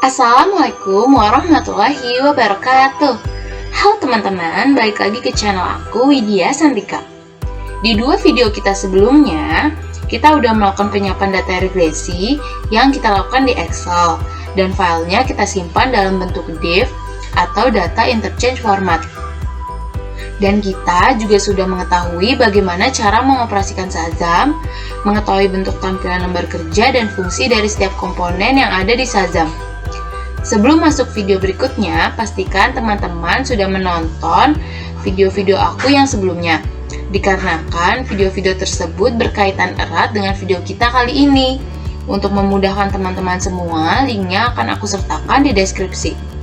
Assalamualaikum warahmatullahi wabarakatuh. Halo teman-teman, balik lagi ke channel aku, Widya Santika. Di dua video kita sebelumnya, kita udah melakukan penyiapan data regresi yang kita lakukan di Excel, dan filenya kita simpan dalam bentuk div atau data interchange format. Dan kita juga sudah mengetahui bagaimana cara mengoperasikan Shazam, mengetahui bentuk tampilan lembar kerja dan fungsi dari setiap komponen yang ada di Shazam. Sebelum masuk video berikutnya, pastikan teman-teman sudah menonton video-video aku yang sebelumnya. Dikarenakan video-video tersebut berkaitan erat dengan video kita kali ini. Untuk memudahkan teman-teman semua, linknya akan aku sertakan di deskripsi.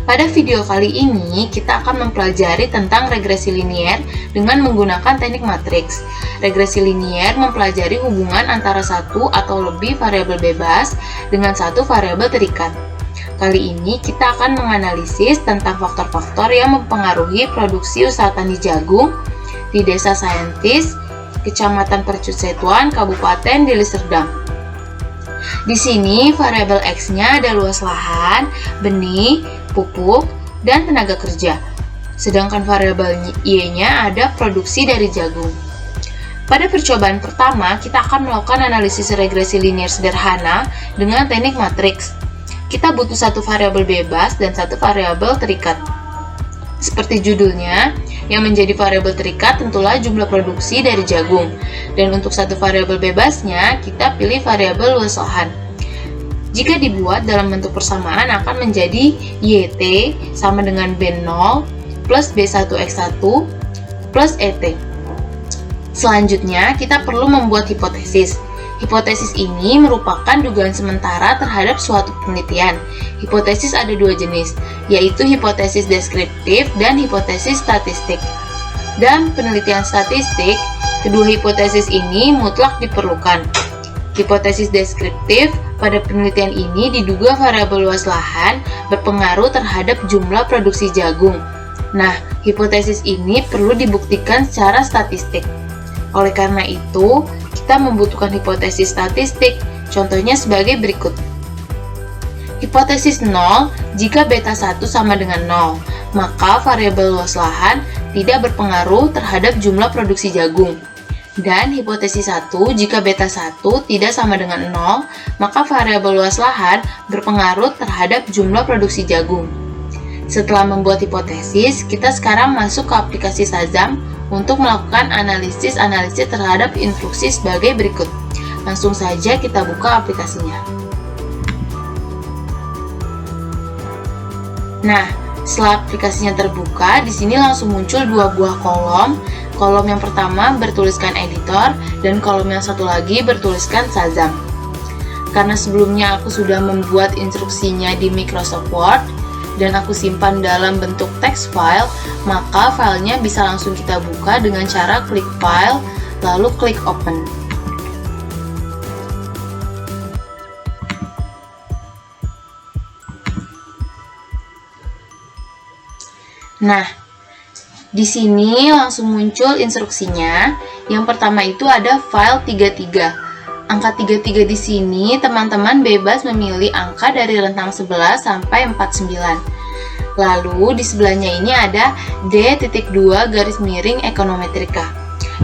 Pada video kali ini, kita akan mempelajari tentang regresi linier dengan menggunakan teknik matriks. Regresi linier mempelajari hubungan antara satu atau lebih variabel bebas dengan satu variabel terikat. Kali ini kita akan menganalisis tentang faktor-faktor yang mempengaruhi produksi usaha tani jagung di Desa Saintis, Kecamatan Percusetuan, Kabupaten Deli Serdang. Di sini variabel X-nya ada luas lahan, benih, pupuk, dan tenaga kerja. Sedangkan variabel Y-nya ada produksi dari jagung. Pada percobaan pertama, kita akan melakukan analisis regresi linier sederhana dengan teknik matriks. Kita butuh satu variabel bebas dan satu variabel terikat. Seperti judulnya, yang menjadi variabel terikat tentulah jumlah produksi dari jagung. Dan untuk satu variabel bebasnya, kita pilih variabel luas lahan. Jika dibuat dalam bentuk persamaan akan menjadi YT sama dengan B0 plus B1X1 plus ET. Selanjutnya, kita perlu membuat hipotesis. Hipotesis ini merupakan dugaan sementara terhadap suatu penelitian. Hipotesis ada dua jenis, yaitu hipotesis deskriptif dan hipotesis statistik. Dalam penelitian statistik, kedua hipotesis ini mutlak diperlukan. Hipotesis deskriptif pada penelitian ini diduga variabel luas lahan berpengaruh terhadap jumlah produksi jagung. Nah, hipotesis ini perlu dibuktikan secara statistik. Oleh karena itu, kita membutuhkan hipotesis statistik, contohnya sebagai berikut. Hipotesis 0, jika beta 1 sama dengan 0, maka variabel luas lahan tidak berpengaruh terhadap jumlah produksi jagung. Dan hipotesis 1, jika beta 1 tidak sama dengan 0, maka variabel luas lahan berpengaruh terhadap jumlah produksi jagung. Setelah membuat hipotesis, kita sekarang masuk ke aplikasi Shazam untuk melakukan analisis terhadap instruksi sebagai berikut. Langsung saja kita buka aplikasinya. Nah, setelah aplikasinya terbuka, di sini langsung muncul dua buah kolom. Kolom yang pertama bertuliskan editor dan kolom yang satu lagi bertuliskan Shazam. Karena sebelumnya aku sudah membuat instruksinya di Microsoft Word dan aku simpan dalam bentuk text file, maka filenya bisa langsung kita buka dengan cara klik file, lalu klik open. Nah, di sini langsung muncul instruksinya. Yang pertama itu ada file 33. Angka 33 di sini teman-teman bebas memilih angka dari rentang 11 sampai 49. Lalu di sebelahnya ini ada D.2 garis miring ekonometrika.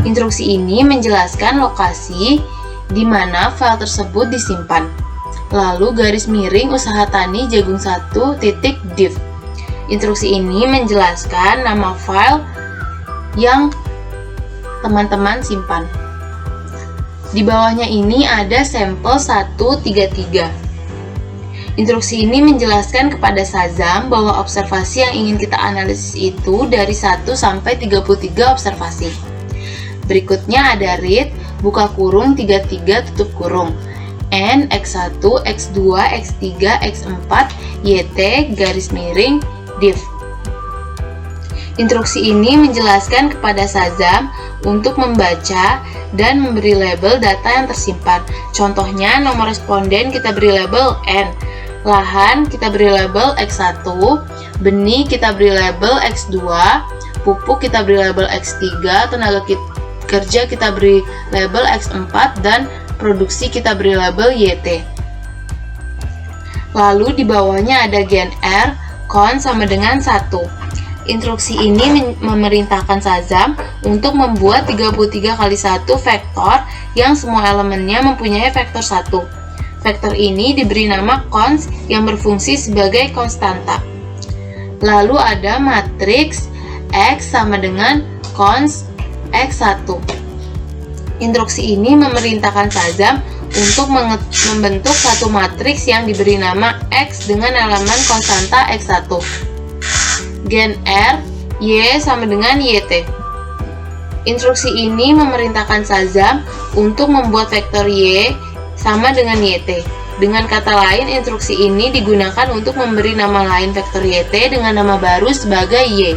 Instruksi ini menjelaskan lokasi di mana file tersebut disimpan. Lalu garis miring usaha tani jagung 1.div. Instruksi ini menjelaskan nama file yang teman-teman simpan. Di bawahnya ini ada sampel 133. Instruksi ini menjelaskan kepada Shazam bahwa observasi yang ingin kita analisis itu dari 1 sampai 33 observasi. Berikutnya ada read, buka kurung 33 tutup kurung, N, X1, X2, X3, X4, YT, garis miring, div. Instruksi ini menjelaskan kepada Shazam untuk membaca dan memberi label data yang tersimpan. Contohnya, nomor responden kita beri label N, lahan kita beri label X1, benih kita beri label X2, pupuk kita beri label X3, tenaga kerja kita beri label X4, dan produksi kita beri label YT. Lalu di bawahnya ada gen R, cons sama dengan 1. Instruksi ini memerintahkan Shazam untuk membuat 33 kali 1 vektor yang semua elemennya mempunyai vektor 1. Vektor ini diberi nama cons yang berfungsi sebagai konstanta. Lalu ada matriks X sama dengan cons X1. Instruksi ini memerintahkan Shazam untuk membentuk satu matriks yang diberi nama X dengan elemen konstanta X1. Gen R, Y sama dengan YT. Instruksi ini memerintahkan Shazam untuk membuat vektor Y sama dengan YT. Dengan kata lain, instruksi ini digunakan untuk memberi nama lain vektor YT dengan nama baru sebagai Y.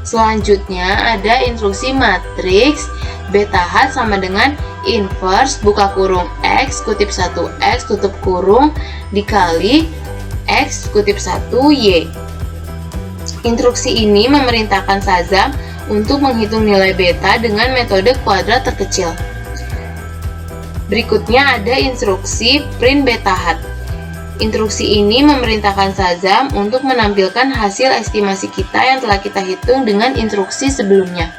Selanjutnya ada instruksi matriks beta H sama dengan inverse buka kurung X kutip 1 X tutup kurung dikali X kutip 1 Y. Instruksi ini memerintahkan Shazam untuk menghitung nilai beta dengan metode kuadrat terkecil. Berikutnya ada instruksi print beta H. Instruksi ini memerintahkan Shazam untuk menampilkan hasil estimasi kita yang telah kita hitung dengan instruksi sebelumnya.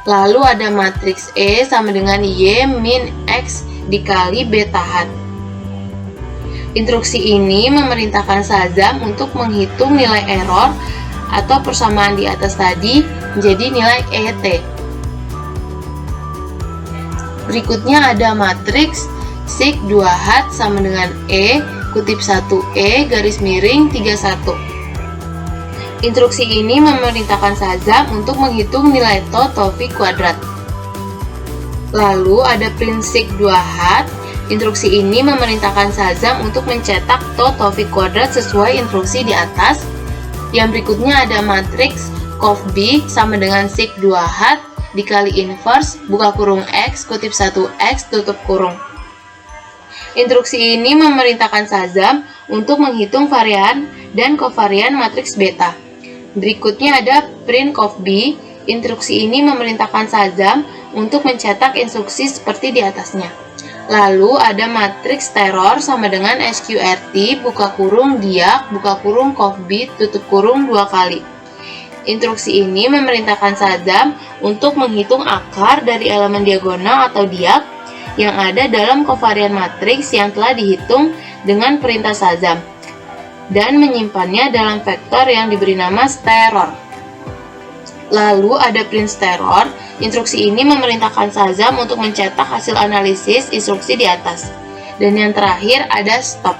Lalu ada matriks E sama dengan Y min X dikali beta H. Instruksi ini memerintahkan Shazam untuk menghitung nilai error atau persamaan di atas tadi menjadi nilai ET. Berikutnya ada matriks sig 2H sama dengan E kutip 1E garis miring 31. Instruksi ini memerintahkan Shazam untuk menghitung nilai Taufik kuadrat. Lalu ada print sig 2H. Instruksi ini memerintahkan Shazam untuk mencetak Taufik kuadrat sesuai instruksi di atas. Yang berikutnya ada matriks conv B sama dengan sig 2H dikali inverse buka kurung X kutip 1X tutup kurung. Instruksi ini memerintahkan Shazam untuk menghitung varian dan kovarian matriks beta. Berikutnya ada print conv B. Instruksi ini memerintahkan Shazam untuk mencetak instruksi seperti di atasnya. Lalu ada matriks teror sama dengan sqrt buka kurung diag buka kurung conv B tutup kurung 2 kali. Instruksi ini memerintahkan Shazam untuk menghitung akar dari elemen diagonal atau diag yang ada dalam kovarian matriks yang telah dihitung dengan perintah Shazam dan menyimpannya dalam vektor yang diberi nama steror. Lalu ada print steror. Instruksi ini memerintahkan Shazam untuk mencetak hasil analisis instruksi di atas. Dan yang terakhir ada stop.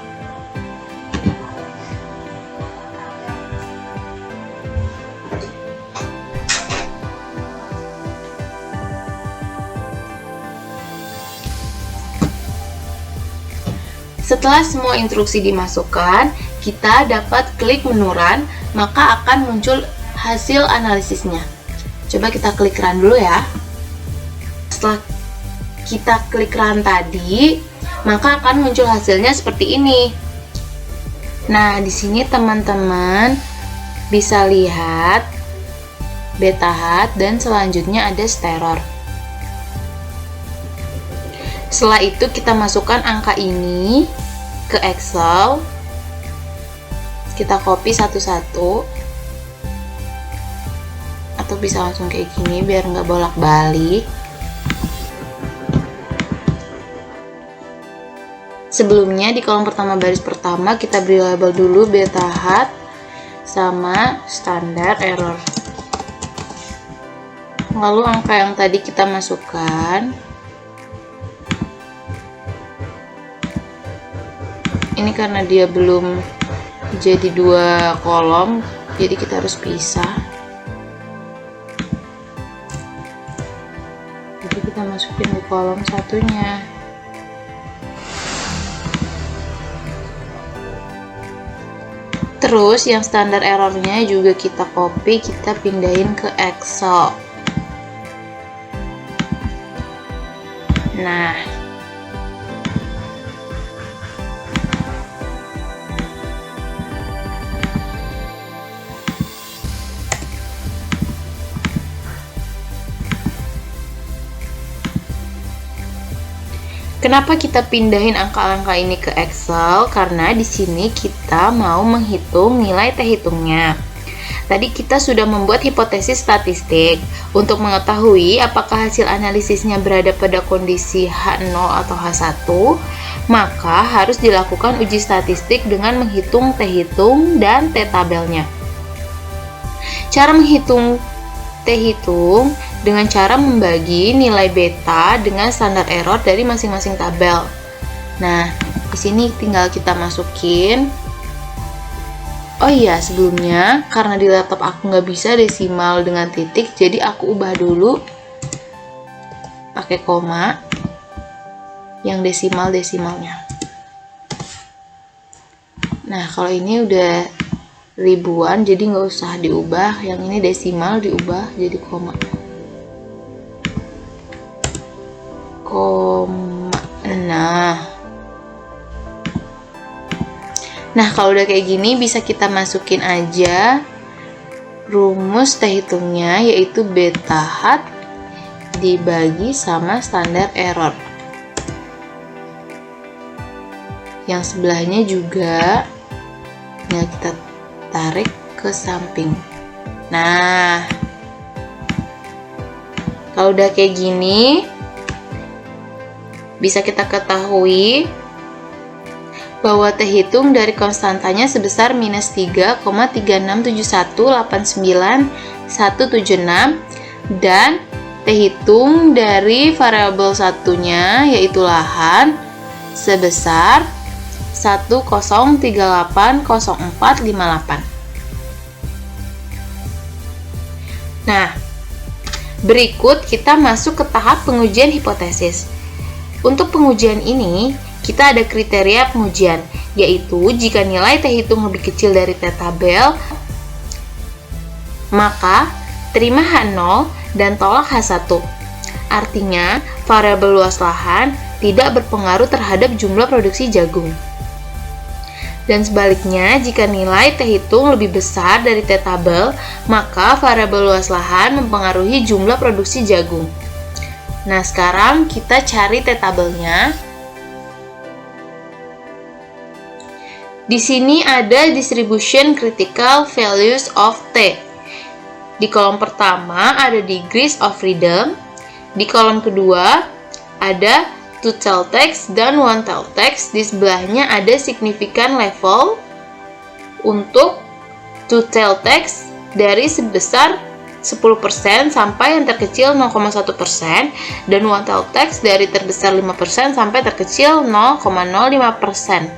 Setelah semua instruksi dimasukkan, kita dapat klik menu run, maka akan muncul hasil analisisnya. Coba kita klik run dulu ya. Setelah kita klik run tadi, maka akan muncul hasilnya seperti ini. Nah, di sini teman-teman bisa lihat beta H dan selanjutnya ada steror. Setelah itu kita masukkan angka ini ke Excel. Kita copy satu-satu. Atau bisa langsung kayak gini biar nggak bolak-balik. Sebelumnya di kolom pertama baris pertama kita beri label dulu beta H sama standar error. Lalu angka yang tadi kita masukkan. Ini karena dia belum jadi 2 kolom, jadi kita harus pisah. Jadi kita masukin ke kolom satunya. Terus yang standar errornya juga kita copy, kita pindahin ke Excel. Nah, Kenapa kita pindahin angka-angka ini ke Excel? Karena di sini kita mau menghitung nilai T hitungnya. Tadi kita sudah membuat hipotesis statistik untuk mengetahui apakah hasil analisisnya berada pada kondisi H0 atau H1, maka harus dilakukan uji statistik dengan menghitung T hitung dan T tabelnya. Cara menghitung T hitung dengan cara membagi nilai beta dengan standar error dari masing-masing tabel. Nah, di sini tinggal kita masukin. Oh iya, sebelumnya karena di laptop aku nggak bisa desimal dengan titik, jadi aku ubah dulu pakai koma yang desimalnya. Nah, kalau ini udah ribuan, jadi nggak usah diubah. Yang ini desimal diubah jadi koma. Nah, kalau udah kayak gini bisa kita masukin aja rumus T hitungnya, yaitu beta hat dibagi sama standar error. Yang sebelahnya juga kita tarik ke samping. Nah, kalau udah kayak gini bisa kita ketahui bahwa T hitung dari konstantanya sebesar minus 3,367189,176 dan T hitung dari variabel satunya yaitu lahan sebesar 10380458. Nah, berikut kita masuk ke tahap pengujian hipotesis. Untuk pengujian ini, kita ada kriteria pengujian, yaitu jika nilai T hitung lebih kecil dari T tabel, maka terima H0 dan tolak H1. Artinya, variabel luas lahan tidak berpengaruh terhadap jumlah produksi jagung. Dan sebaliknya, jika nilai T hitung lebih besar dari T tabel, maka variabel luas lahan mempengaruhi jumlah produksi jagung. Nah, sekarang kita cari T tabelnya. Di sini ada distribution critical values of T. Di kolom pertama ada degrees of freedom. Di kolom kedua ada two-tailed text dan one-tailed text. Di sebelahnya ada significant level untuk two-tailed text dari sebesar 10% sampai yang terkecil 0,1% dan one-tailed text dari terbesar 5% sampai terkecil 0,05%.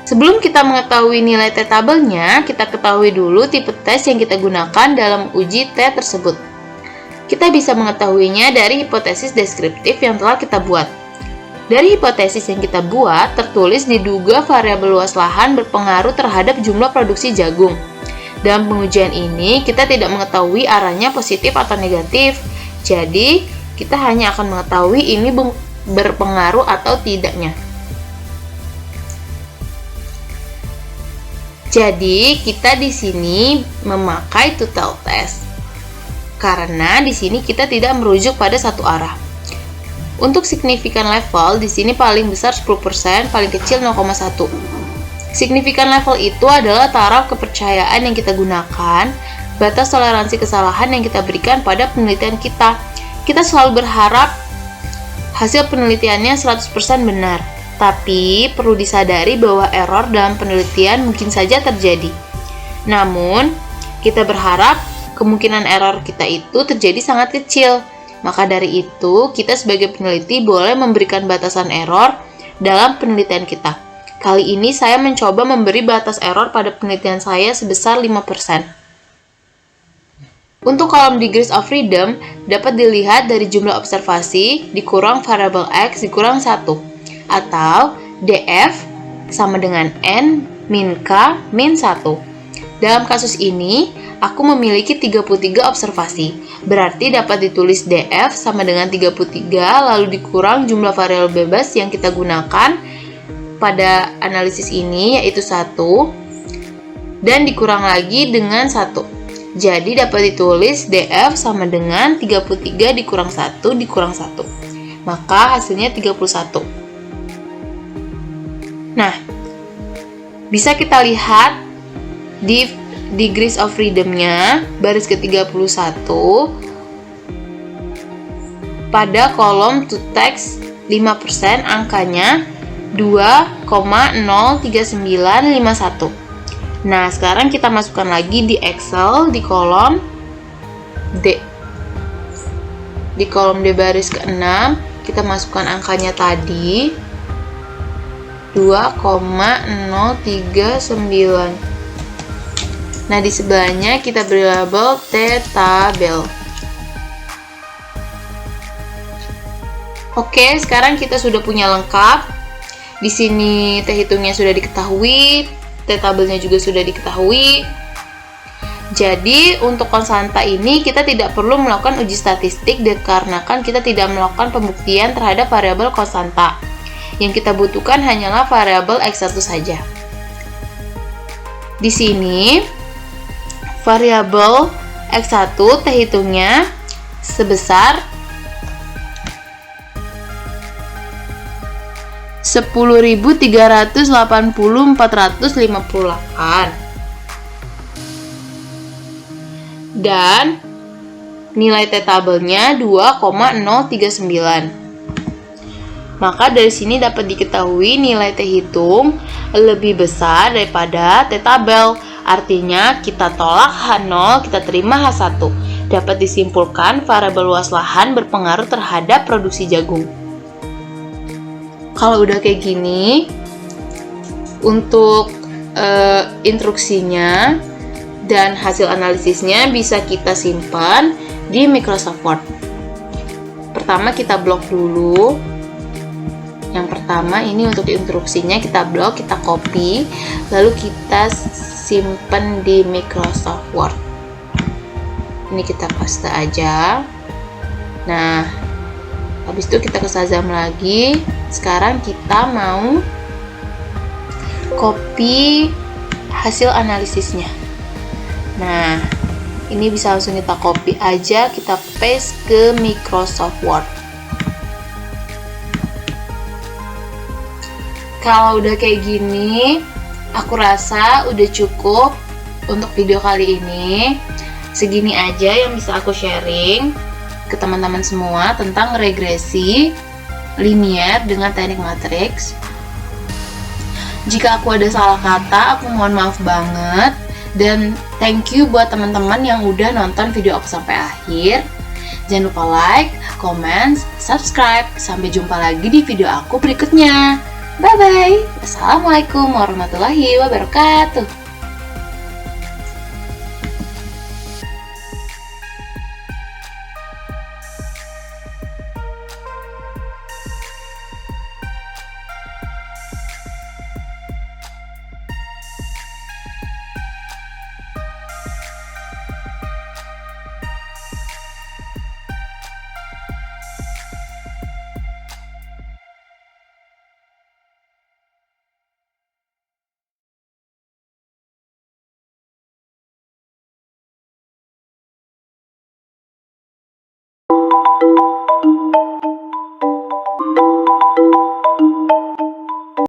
Sebelum kita mengetahui nilai T tabelnya, kita ketahui dulu tipe tes yang kita gunakan dalam uji T tersebut. Kita bisa mengetahuinya dari hipotesis deskriptif yang telah kita buat. Dari hipotesis yang kita buat, tertulis diduga variabel luas lahan berpengaruh terhadap jumlah produksi jagung. Dalam pengujian ini, kita tidak mengetahui arahnya positif atau negatif. Jadi, kita hanya akan mengetahui ini berpengaruh atau tidaknya. Jadi, kita di sini memakai two-tailed test. Karena di sini kita tidak merujuk pada satu arah. Untuk signifikan level, di sini paling besar 10%, paling kecil 0,1. Signifikan level itu adalah taraf kepercayaan yang kita gunakan, batas toleransi kesalahan yang kita berikan pada penelitian kita. Kita selalu berharap hasil penelitiannya 100% benar. Tapi, perlu disadari bahwa error dalam penelitian mungkin saja terjadi. Namun, kita berharap kemungkinan error kita itu terjadi sangat kecil. Maka dari itu, kita sebagai peneliti boleh memberikan batasan error dalam penelitian kita. Kali ini saya mencoba memberi batas error pada penelitian saya sebesar 5%. Untuk kolom degrees of freedom dapat dilihat dari jumlah observasi dikurang variabel X dikurang 1. Atau DF sama dengan N min K min 1. Dalam kasus ini, aku memiliki 33 observasi. Berarti dapat ditulis DF sama dengan 33 lalu dikurang jumlah variabel bebas yang kita gunakan pada analisis ini yaitu 1 dan dikurang lagi dengan 1. Jadi dapat ditulis DF sama dengan 33 dikurang 1 dikurang 1. Maka hasilnya 31. Nah, bisa kita lihat di degrees of freedom-nya baris ke-31 pada kolom to text 5% angkanya 2,03951. Nah, sekarang kita masukkan lagi di Excel di kolom D. Di kolom D baris ke-6 kita masukkan angkanya tadi 2,039. Nah, di sebelahnya kita beri label T-tabel. Oke, sekarang kita sudah punya lengkap. Di sini T hitungnya sudah diketahui, T-tabelnya juga sudah diketahui. Jadi, untuk konstanta ini kita tidak perlu melakukan uji statistik dikarenakan kita tidak melakukan pembuktian terhadap variabel konstanta. Yang kita butuhkan hanyalah variabel X1 saja. Di sini, variabel X1 T hitungnya sebesar 10.380.458 dan nilai T-tabelnya 2,039. Maka dari sini dapat diketahui nilai T hitung lebih besar daripada T-tabel. Artinya kita tolak H0, kita terima H1. Dapat disimpulkan variabel luas lahan berpengaruh terhadap produksi jagung. Kalau udah kayak gini, untuk instruksinya dan hasil analisisnya bisa kita simpan di Microsoft Word. Pertama kita blok dulu. Yang pertama ini untuk instruksinya kita blok, kita copy, lalu kita simpan di Microsoft Word. Ini kita paste aja. Nah, habis itu kita ke Shazam lagi. Sekarang kita mau copy hasil analisisnya. Nah, ini bisa langsung kita copy aja, kita paste ke Microsoft Word. Kalau udah kayak gini, aku rasa udah cukup untuk video kali ini. Segini aja yang bisa aku sharing ke teman-teman semua tentang regresi linier dengan teknik matriks. Jika aku ada salah kata, aku mohon maaf banget. Dan thank you buat teman-teman yang udah nonton video aku sampai akhir. Jangan lupa like, comment, subscribe. Sampai jumpa lagi di video aku berikutnya. Bye-bye. Assalamualaikum warahmatullahi wabarakatuh.